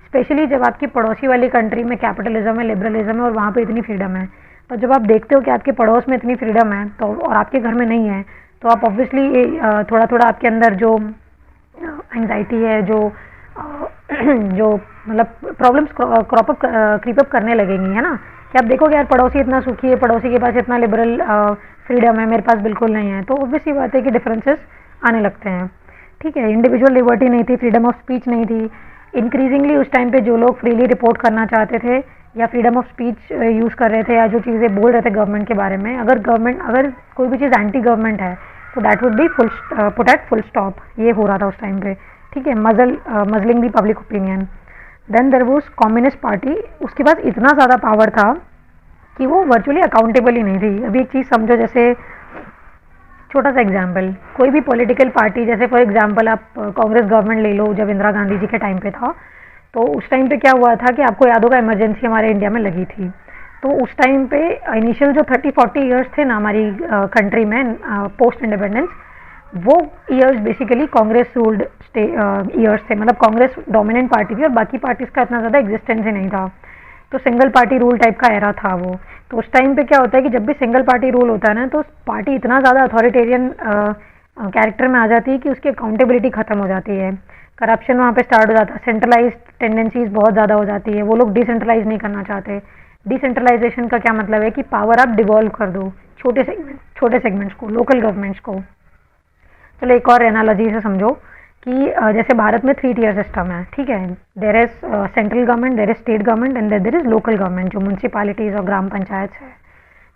specially जब आपकी पड़ोसी वाली कंट्री में कैपिटलिज्म है, लिबरलिज्म है और वहाँ पे इतनी फ्रीडम है। तो जब आप देखते हो कि आपके पड़ोस में इतनी फ्रीडम है तो और आपके घर में नहीं है, तो आप ऑब्वियसली थोड़ा थोड़ा आपके अंदर जो एंग्जाइटी है, जो मतलब प्रॉब्लम्स क्रीप अप करने लगेंगी, है ना। कि आप देखोगे यार पड़ोसी इतना सुखी है, पड़ोसी के पास इतना लिबरल फ्रीडम है, मेरे पास बिल्कुल नहीं है, तो ऑब्वियसली बात है कि डिफरेंसेस आने लगते हैं। ठीक है, इंडिविजुअल लिबर्टी नहीं थी, फ्रीडम ऑफ स्पीच नहीं थी। इंक्रीजिंगली उस टाइम पे जो लोग फ्रीली रिपोर्ट करना चाहते थे या फ्रीडम ऑफ स्पीच यूज़ कर रहे थे या जो चीज़ें बोल रहे थे गवर्नमेंट के बारे में, अगर कोई भी चीज़ एंटी गवर्नमेंट है तो that would be put at full stop. ये हो रहा था उस टाइम पे। ठीक है, muzzling the public opinion. Then there was communist party, उसके पास इतना ज़्यादा पावर था कि वो वर्चुअली अकाउंटेबल ही नहीं थी। अभी एक चीज़ समझो, जैसे छोटा सा एग्जाम्पल, कोई भी पॉलिटिकल पार्टी, जैसे फॉर एग्जाम्पल आप कांग्रेस गवर्नमेंट ले लो, जब इंदिरा गांधी जी के टाइम पे था, तो उस टाइम पे क्या हुआ था कि आपको याद होगा इमरजेंसी हमारे इंडिया में लगी थी। तो उस टाइम पे इनिशियल जो 30-40 ईयर्स थे ना हमारी कंट्री में पोस्ट इंडिपेंडेंस, वो years basically Congress ruled years थे, मतलब कांग्रेस डोमिनेंट पार्टी थी और बाकी पार्टीज का इतना ज़्यादा एग्जिस्टेंस ही नहीं था, तो सिंगल पार्टी रूल टाइप का एरा था वो। तो उस टाइम पे क्या होता है कि जब भी सिंगल पार्टी रूल होता है ना, तो पार्टी इतना ज़्यादा अथॉरिटेरियन कैरेक्टर में आ जाती है कि उसकी अकाउंटेबिलिटी खत्म हो जाती है, करप्शन वहाँ पे स्टार्ट हो जाता है, सेंट्रलाइज टेंडेंसीज बहुत ज़्यादा हो जाती है, वो लोग डिसेंट्रलाइज नहीं करना चाहते। डिसेंट्रलाइजेशन का क्या मतलब है कि पावर आप डिवॉल्व कर दो छोटे सेगमेंट्स को, लोकल गवर्नमेंट्स को। चलो एक और एनालॉजी से समझो कि जैसे भारत में 3 tier सिस्टम है, ठीक है, there is central government, there is state government and there is local government, जो म्यूनसिपालिटीज़ और ग्राम पंचायत है।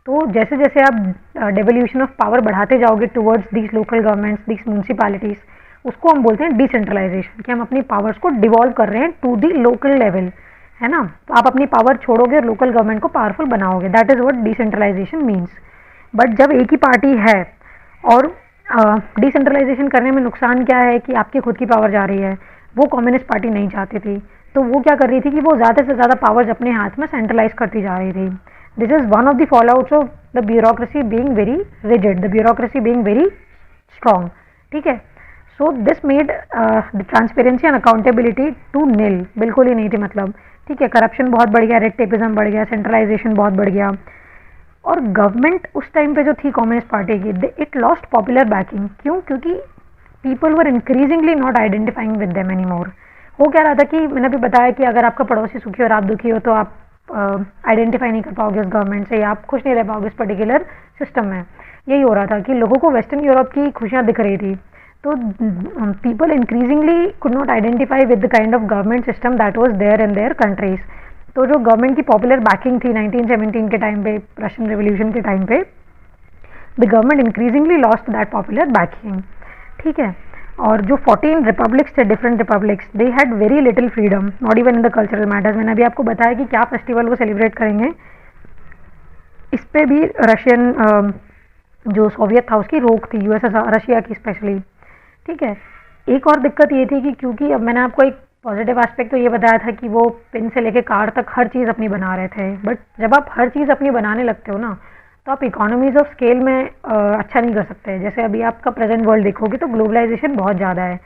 तो जैसे जैसे आप डेवोल्यूशन ऑफ पावर बढ़ाते जाओगे towards these local governments, these municipalities, उसको हम बोलते हैं डिसेंट्रलाइजेशन, कि हम अपनी पावर्स को डिवॉल्व कर रहे हैं टू दी लोकल लेवल, है ना। तो आप अपनी पावर छोड़ोगे और लोकल गवर्नमेंट को पावरफुल बनाओगे, that is what decentralisation means. But जब एक ही पार्टी है और डिसेंट्रलाइजेशन करने में नुकसान क्या है कि आपकी खुद की पावर जा रही है, वो कम्युनिस्ट पार्टी नहीं चाहती थी, तो वो क्या कर रही थी कि वो ज़्यादा से ज़्यादा पावर्स अपने हाथ में सेंट्रलाइज करती जा रही थी। This is one of the fallouts of the bureaucracy being very rigid, the bureaucracy being very strong, ठीक है। So this made the transparency and accountability to nil, बिल्कुल ही नहीं थी, मतलब ठीक है, करप्शन बहुत बढ़ गया, रेड टेपिज्म बढ़ गया, सेंट्रलाइजेशन बहुत बढ़ गया। और गवर्नमेंट उस टाइम पे जो थी कम्युनिस्ट पार्टी की, इट लॉस्ट पॉपुलर बैकिंग। क्यों? क्योंकि people were increasingly not identifying with them any more. हो क्या रहा था कि मैंने भी बताया कि अगर आपका पड़ोसी सुखी और आप दुखी हो तो आप आइडेंटिफाई नहीं कर पाओगे उस गवर्नमेंट से, या आप खुश नहीं रह पाओगे इस पर्टिकुलर सिस्टम में। यही हो रहा था कि लोगों को वेस्टर्न यूरोप की खुशियाँ दिख रही थी, तो people increasingly could not identify with the kind of government system that was there in their countries. तो जो गवर्नमेंट की पॉपुलर बैकिंग थी 1917 के टाइम पे, रशियन रेवोल्यूशन के टाइम पे, the government increasingly lost that popular banking, ठीक है। और जो 14 रिपब्लिक्स थे, different republics, they had very little freedom, not even in the cultural matters. मैंने अभी आपको बताया कि क्या फेस्टिवल वो सेलिब्रेट करेंगे, इस पे भी रशियन जो सोवियत था उसकी रोक थी, यूएसएसआर, रशिया की स्पेशली, ठीक है। एक और दिक्कत ये थी कि क्योंकि अब मैंने आपको एक पॉजिटिव एस्पेक्ट तो ये बताया था कि वो पिन से लेके कार तक हर चीज़ अपनी बना रहे थे, बट जब आप हर चीज़ अपनी बनाने लगते हो ना, तो आप इकोनॉमीज ऑफ स्केल में अच्छा नहीं कर सकते। जैसे अभी आपका प्रेजेंट वर्ल्ड देखोगे तो ग्लोबलाइजेशन बहुत ज़्यादा है।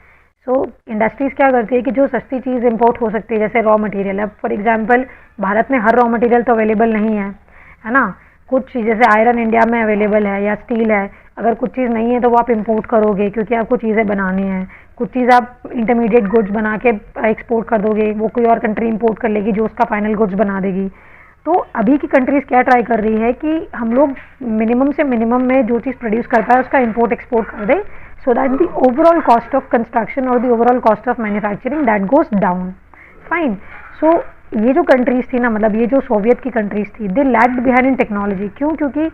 सो इंडस्ट्रीज़ क्या करती है कि जो सस्ती चीज़ इंपोर्ट हो सकती है, जैसे रॉ मटेरियल, अब फॉर एग्जांपल भारत में हर रॉ मटेरियल तो अवेलेबल नहीं है ना। कुछ चीज़ जैसे आयरन इंडिया में अवेलेबल है या स्टील है, अगर कुछ चीज़ नहीं है तो वो आप इंपोर्ट करोगे क्योंकि आपको चीज़ें बनानी है। कुछ चीज़ आप इंटरमीडिएट गुड्स बना के एक्सपोर्ट कर दोगे, वो कोई और कंट्री इंपोर्ट कर लेगी जो उसका फाइनल गुड्स बना देगी। तो अभी की कंट्रीज़ क्या ट्राई कर रही है कि हम लोग मिनिमम से मिनिमम में जो चीज़ प्रोड्यूस कर पाए उसका इंपोर्ट एक्सपोर्ट कर दे, so that the overall cost of construction और the overall cost of manufacturing that goes down. Fine. So ये जो कंट्रीज़ थी ना, मतलब ये जो सोवियत की कंट्रीज़ थी, दे लैग्ड बिहाइंड इन टेक्नोलॉजी। क्यों? क्योंकि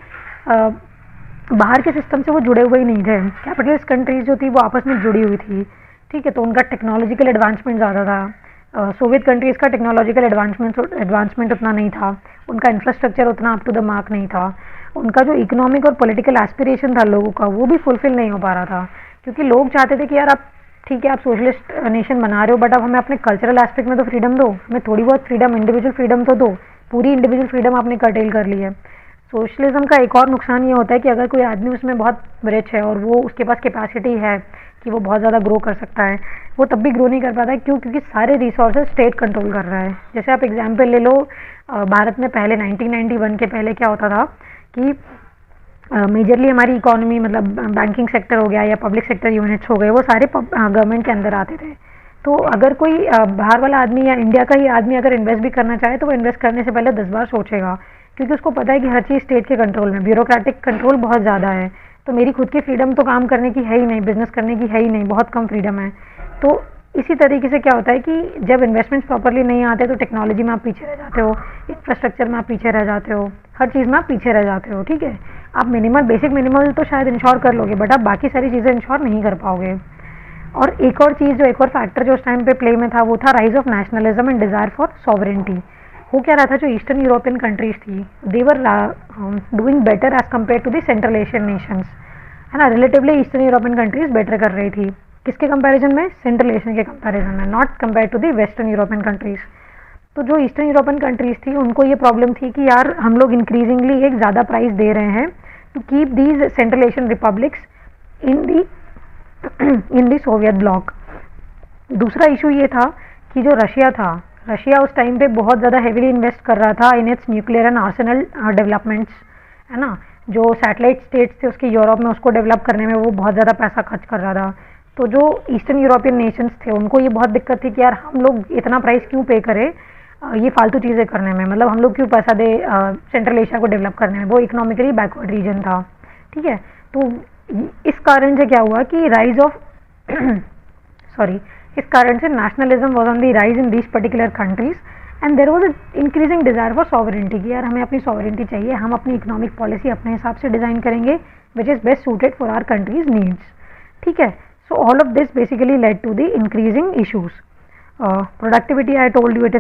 बाहर के सिस्टम से वो जुड़े हुए ही नहीं थे। कैपिटलिस्ट कंट्रीज जो थी वो आपस में जुड़ी हुई थी, ठीक है, तो उनका टेक्नोलॉजिकल एडवांसमेंट ज़्यादा था। सोवियत कंट्रीज़ का टेक्नोलॉजिकल एडवांसमेंट उतना नहीं था, उनका इंफ्रास्ट्रक्चर उतना अप टू द मार्क नहीं था, उनका जो इकोनॉमिक और पॉलिटिकल एस्पिरेशन था लोगों का वो भी फुलफिल नहीं हो पा रहा था। क्योंकि लोग चाहते थे कि यार आप ठीक है, आप सोशलिस्ट नेशन बना रहे हो, बट अब हमें अपने कल्चरल एस्पेक्ट में तो फ्रीडम दो, हमें थोड़ी बहुत फ्रीडम, इंडिविजुअल फ्रीडम तो दो। पूरी इंडिविजुअल फ्रीडम आपने कर्टेल कर ली है। सोशलिज्म का एक और नुकसान ये होता है कि अगर कोई आदमी उसमें बहुत रिच है और वो उसके पास कैपेसिटी है कि वो बहुत ज़्यादा ग्रो कर सकता है, वो तब भी ग्रो नहीं कर पाता है। क्यों? क्योंकि सारे रिसोर्सेज स्टेट कंट्रोल कर रहा है। जैसे आप एग्जांपल ले लो, भारत में पहले 1991 के पहले क्या होता था कि मेजरली हमारी इकोनॉमी, मतलब बैंकिंग सेक्टर हो गया या पब्लिक सेक्टर यूनिट्स हो गए, वो सारे गवर्नमेंट के अंदर आते थे। तो अगर कोई बाहर वाला आदमी या इंडिया का ही आदमी अगर इन्वेस्ट भी करना चाहे तो वो इन्वेस्ट करने से पहले 10 बार सोचेगा, क्योंकि उसको पता है कि हर चीज़ स्टेट के कंट्रोल में, ब्यूरोक्रेटिक कंट्रोल बहुत ज़्यादा है। तो मेरी खुद की फ्रीडम तो काम करने की है ही नहीं, बिजनेस करने की है ही नहीं, बहुत कम फ्रीडम है। तो इसी तरीके से क्या होता है कि जब इन्वेस्टमेंट्स प्रॉपरली नहीं आते तो टेक्नोलॉजी में आप पीछे रह जाते हो, इंफ्रास्ट्रक्चर में आप पीछे रह जाते हो, हर चीज़ में आप पीछे रह जाते हो, ठीक है। आप मिनिमल, बेसिक मिनिमल तो शायद इंश्योर कर लोगे, बट आप बाकी सारी चीज़ें इंश्योर नहीं कर पाओगे। और एक और चीज़, जो एक और फैक्टर जो उस टाइम पे प्ले में था, वो था rise of nationalism and desire for sovereignty. हो क्या रहा था, जो ईस्टर्न यूरोपियन कंट्रीज थी, they were doing better as compared to the central Asian nations, है ना। Relatively eastern European countries better कर रही थी, किसके कंपैरिजन में? सेंट्रल एशियन के कंपैरिजन में, not compare to the western European countries. तो जो ईस्टर्न यूरोपियन कंट्रीज थी उनको ये प्रॉब्लम थी कि यार हम लोग इंक्रीजिंगली एक ज़्यादा प्राइस दे रहे हैं to keep these central Asian republics in the in the Soviet bloc. दूसरा इशू ये था कि जो रशिया उस टाइम पे बहुत ज़्यादा हेवीली इन्वेस्ट कर रहा था in its nuclear and Arsenal developments, है ना। जो सैटेलाइट स्टेट्स थे उसके यूरोप में, उसको डेवलप करने में वो बहुत ज़्यादा पैसा खर्च कर रहा था। तो जो ईस्टर्न यूरोपियन नेशंस थे उनको ये बहुत दिक्कत थी कि यार हम लोग इतना प्राइस क्यों पे करें ये फालतू चीज़ें करने में, मतलब हम लोग क्यों पैसा दे सेंट्रल एशिया को डेवलप करने में, वो इकोनॉमिकली बैकवर्ड रीजन था। ठीक है, तो इस कारण से क्या हुआ कि राइज ऑफ सॉरी इस कारण से nationalism was on the rise in these particular countries and there was increasing desire for sovereignty कि यार हमें अपनी सॉवरेंटी चाहिए, हम अपनी इकोनॉमिक पॉलिसी अपने हिसाब से डिज़ाइन करेंगे which is best suited for our countries needs. ठीक है, so all of this basically led to the increasing issues. Productivity I told you it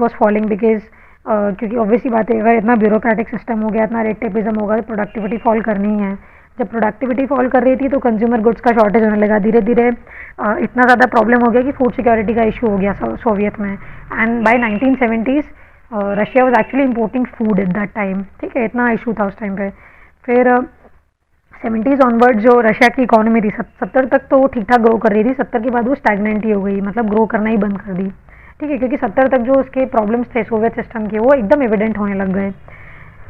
was falling because क्योंकि ऑब्वियसली बात है अगर इतना ब्यूरोक्रेटिक सिस्टम हो गया, इतना रेट टेपिज्म होगा, तो प्रोडक्टिविटी फॉल करनी है। जब प्रोडक्टिविटी फॉल कर रही थी तो कंज्यूमर गुड्स का शॉर्टेज होने लगा, धीरे धीरे इतना ज़्यादा प्रॉब्लम हो गया कि फूड सिक्योरिटी का इशू हो गया सोवियत में। And by 1970s Russia was actually importing food at that time. ठीक है, इतना इशू था उस टाइम पे। फिर 70s ऑनवर्ड जो रशिया की इकोनॉमी थी 70 तक तो वो ठीक ठाक ग्रो कर रही थी, 70 के बाद वो स्टैगनेंट ही हो गई, मतलब ग्रो करना ही बंद कर दी। ठीक है, क्योंकि 70 तक जो उसके प्रॉब्लम्स थे सोवियत सिस्टम के वो एकदम एविडेंट होने लग गए।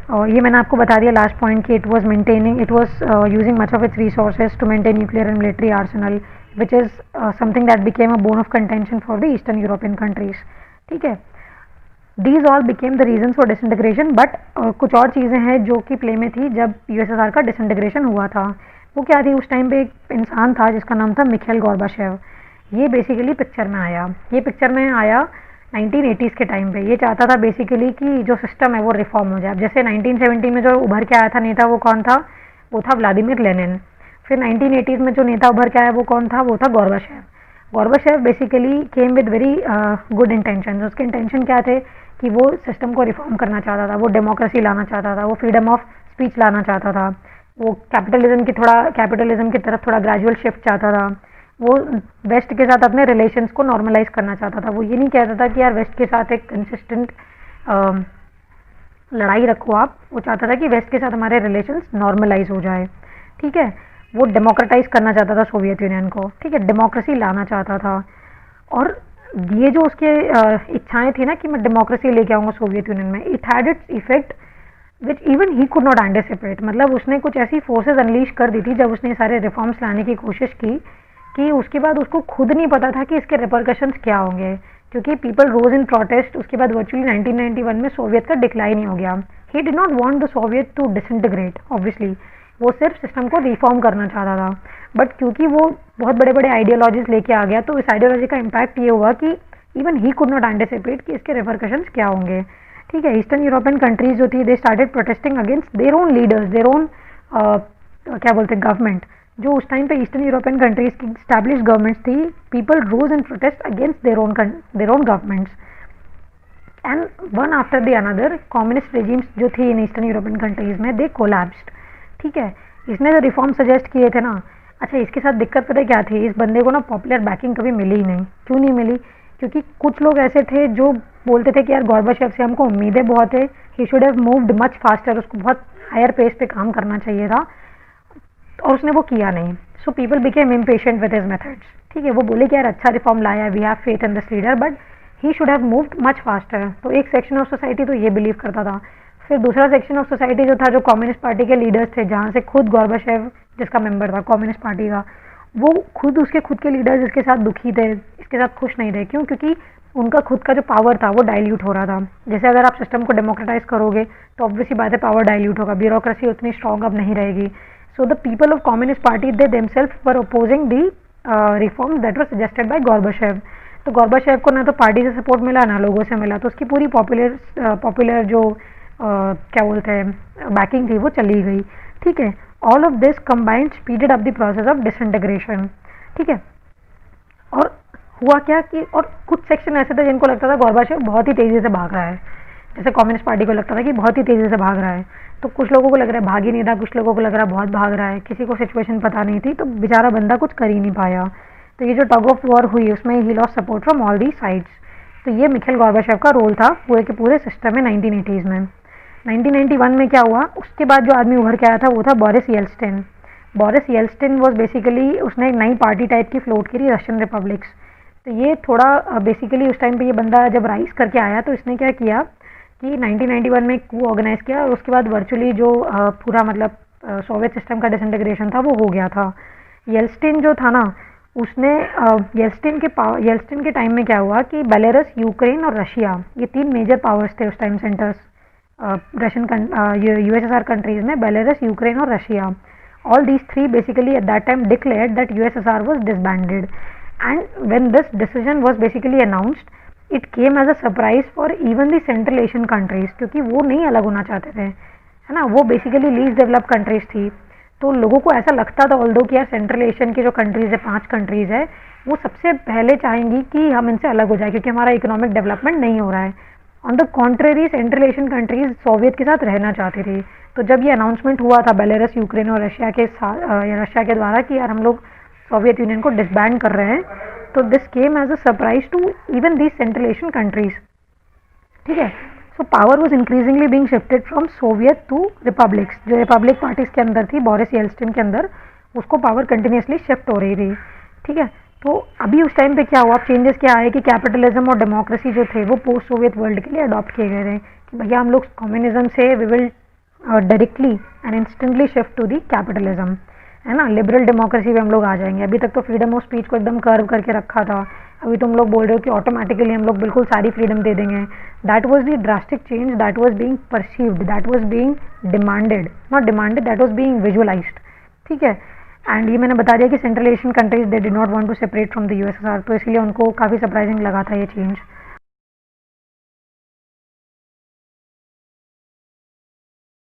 और ये मैंने आपको बता दिया लास्ट पॉइंट कि it was using much of its resources to maintain nuclear and military arsenal which is something that became a bone of contention for the eastern European countries. ठीक है, these all became the reason for disintegration. But कुछ और चीज़ें हैं जो कि प्ले में थी जब यूएसएसआर का डिसइंटीग्रेशन हुआ था। वो क्या थी, उस टाइम पे एक इंसान था जिसका नाम था मिखाइल गोर्बाचेव। ये बेसिकली पिक्चर में आया, 1980s के टाइम पे। ये चाहता था बेसिकली कि जो सिस्टम है वो रिफॉर्म हो जाए। जैसे 1970 में जो उभर के आया था नेता वो कौन था, वो था व्लादिमीर लेनिन। फिर 1980s में जो नेता उभर के आया वो कौन था, वो था Gorbachev basically came with very good intention. उसके इंटेंशन क्या थे कि वो सिस्टम को रिफॉर्म करना चाहता था, वो डेमोक्रेसी लाना चाहता था, वो फ्रीडम ऑफ स्पीच लाना चाहता था, वो कैपिटलिज्म की तरफ थोड़ा ग्रेजुअल शिफ्ट चाहता था, वो वेस्ट के साथ अपने रिलेशंस को नॉर्मलाइज करना चाहता था। वो ये नहीं कहता था कि यार वेस्ट के साथ एक कंसिस्टेंट लड़ाई रखो आप, वो चाहता था कि वेस्ट के साथ हमारे रिलेशंस नॉर्मलाइज हो जाए। ठीक है, वो डेमोक्रेटाइज करना चाहता था सोवियत यूनियन को। ठीक है, डेमोक्रेसी लाना चाहता था। और ये जो उसके इच्छाएं थी ना कि मैं डेमोक्रेसी लेके आऊँगा सोवियत यूनियन में, it had its effect which even he could not anticipate. मतलब उसने कुछ ऐसी फोर्सेज अनलीश कर दी थी जब उसने सारे रिफॉर्म्स लाने की कोशिश की कि उसके बाद उसको खुद नहीं पता था कि इसके रिपरकशंस क्या होंगे, क्योंकि पीपल रोज इन प्रोटेस्ट। उसके बाद वर्चुअली 1991 में सोवियत का डिक्लाइन ही हो गया। He did not want the Soviet to disintegrate, obviously वो सिर्फ सिस्टम को रिफॉर्म करना चाहता था। बट क्योंकि वो बहुत बड़े बड़े आइडियोलॉजीज लेके आ गया, तो इस आइडियोलॉजी का इम्पैक्ट ये हुआ कि even he could not anticipate कि इसके रिपरकशंस क्या होंगे। ठीक है, ईस्टर्न यूरोपियन कंट्रीज जो थी they started protesting against their own leaders, their own क्या बोलते हैं गवर्नमेंट। जो उस टाइम पे ईस्टर्न यूरोपियन कंट्रीज की स्टैब्लिश गवर्नमेंट्स थी, people rose in protest against their own governments and one after the another communist regimes जो थी इन ईस्टर्न यूरोपियन कंट्रीज में दे कोलैप्स्ड। ठीक है, इसने जो रिफॉर्म सजेस्ट किए थे ना, अच्छा इसके साथ दिक्कत पता क्या थी, इस बंदे को ना पॉपुलर बैकिंग कभी मिली ही नहीं। क्यों नहीं मिली, क्योंकि कुछ लोग ऐसे थे जो बोलते थे कि यार गोर्बाचेव से हमको उम्मीदें बहुत है, ही should have moved much faster, उसको बहुत हायर पेस पे काम करना चाहिए था, और उसने वो किया नहीं। So people became impatient with his methods. ठीक है, वो बोले कि यार अच्छा रिफॉर्म लाया, we have faith in this leader, but he should have moved much faster. तो एक सेक्शन ऑफ सोसाइटी तो ये बिलीव करता था। फिर दूसरा सेक्शन ऑफ सोसाइटी जो था, जो कम्युनिस्ट पार्टी के लीडर्स थे, जहाँ से खुद गोर्बाचेव जिसका मेंबर था कम्युनिस्ट पार्टी का, वो उसके खुद के लीडर्स इसके साथ दुखी थे, इसके साथ खुश नहीं थे। क्यों, क्योंकि उनका खुद का जो पावर था वो डाइल्यूट हो रहा था। जैसे अगर आप सिस्टम को डेमोक्रेटाइज करोगे तो ऑब्वियसली बात है पावर डाइल्यूट होगा, ब्यूरोक्रेसी उतनी स्ट्रॉन्ग अब नहीं रहेगी। So the people of communist party they themselves were opposing the reforms that were suggested by Gorbachev. तो गोर्बाचेव को ना तो पार्टी से सपोर्ट मिला ना लोगों से मिला, तो उसकी पूरी पॉपुलर जो क्या बोलते हैं बैकिंग थी वो चली गई। ठीक है, all of this combined speeded up the process of disintegration. ठीक है, और हुआ क्या कि और कुछ सेक्शन ऐसे थे जिनको लगता था गोर्बाचेव बहुत ही तेज़ी से भाग रहा है, जैसे कम्युनिस्ट पार्टी को लगता था कि बहुत ही तेज़ी से भाग रहा है, तो कुछ लोगों को लग रहा है भाग ही नहीं रहा, कुछ लोगों को लग रहा है बहुत भाग रहा है। किसी को सिचुएशन पता नहीं थी, तो बेचारा बंदा कुछ कर ही नहीं पाया। तो ये जो टग ऑफ वॉर हुई उसमें he lost support from all the sides. तो ये मिखाइल गोर्बाचेव का रोल था पूरे के पूरे सिस्टम में 1980s में। 1991 में क्या हुआ, उसके बाद जो आदमी उभर के आया था वो था बोरिस येल्टसिन। बोरिस येल्स्टिन वॉज बेसिकली, उसने एक नई पार्टी टाइप की फ्लोट करी, रशियन रिपब्लिक्स। तो ये थोड़ा बेसिकली उस टाइम पे ये बंदा जब राइज करके आया तो इसने क्या किया कि 1991 में एक कू ऑर्गेनाइज किया और उसके बाद वर्चुअली जो पूरा मतलब सोवियत सिस्टम का डिसइंटीग्रेशन था वो हो गया था। येल्स्टिन जो था ना, उसने येल्स्टिन के टाइम में क्या हुआ कि बेलारूस, यूक्रेन और रशिया, ये 3 मेजर पावर्स थे उस time, centres Russian USSR countries में, बेलारूस, यूक्रेन और Russia. all these three basically at that time declared that USSR was disbanded, and when this decision was basically announced, it came as a surprise for even the Central Asian countries, क्योंकि वो नहीं अलग होना चाहते थे, है ना, वो बेसिकली लीस्ट डेवलप कंट्रीज थी। तो लोगों को ऐसा लगता था ऑल्दो कि यार सेंट्रल एशियन की जो कंट्रीज है, 5 कंट्रीज है, वो सबसे पहले चाहेंगी कि हम इनसे अलग हो जाए क्योंकि हमारा इकोनॉमिक डेवलपमेंट नहीं हो रहा है। On the contrary central Asian countries Soviet के साथ रहना चाहती थी। तो जब ये अनाउंसमेंट हुआ था बेलारूस, यूक्रेन और रशिया के साथ, रशिया के द्वारा कि यार हम लोग सोवियत यूनियन को डिसबैंड कर रहे हैं, तो this came as a surprise to even these central Asian countries. ठीक है, so power was increasingly being shifted from Soviet to republics. जो रिपब्लिक पार्टीज के अंदर थी, बोरिस येल्स्टिन के अंदर, उसको पावर कंटिन्यूसली शिफ्ट हो रही थी। ठीक है, तो अभी उस टाइम पे क्या हुआ, चेंजेस क्या आए कि कैपिटलिज्म और डेमोक्रेसी जो थे वो पोस्ट सोवियत वर्ल्ड के लिए अडॉप्ट किए गए थे कि भैया हम लोग कम्युनिज्म से we will directly and instantly shift to the capitalism, है ना, लिबरल डेमोक्रेसी में हम लोग आ जाएंगे। अभी तक तो फ्रीडम ऑफ स्पीच को एकदम कर्व करके रखा था, अभी तुम लोग बोल रहे हो कि ऑटोमेटिकली हम लोग बिल्कुल सारी फ्रीडम दे देंगे। That was the drastic change that was being perceived, that was being demanded, not demanded, that was being visualized. ठीक है, एंड ये मैंने बता दिया कि central Asian countries they did not want to separate from the USSR, तो इसलिए उनको काफ़ी सरप्राइजिंग लगा था ये चेंज।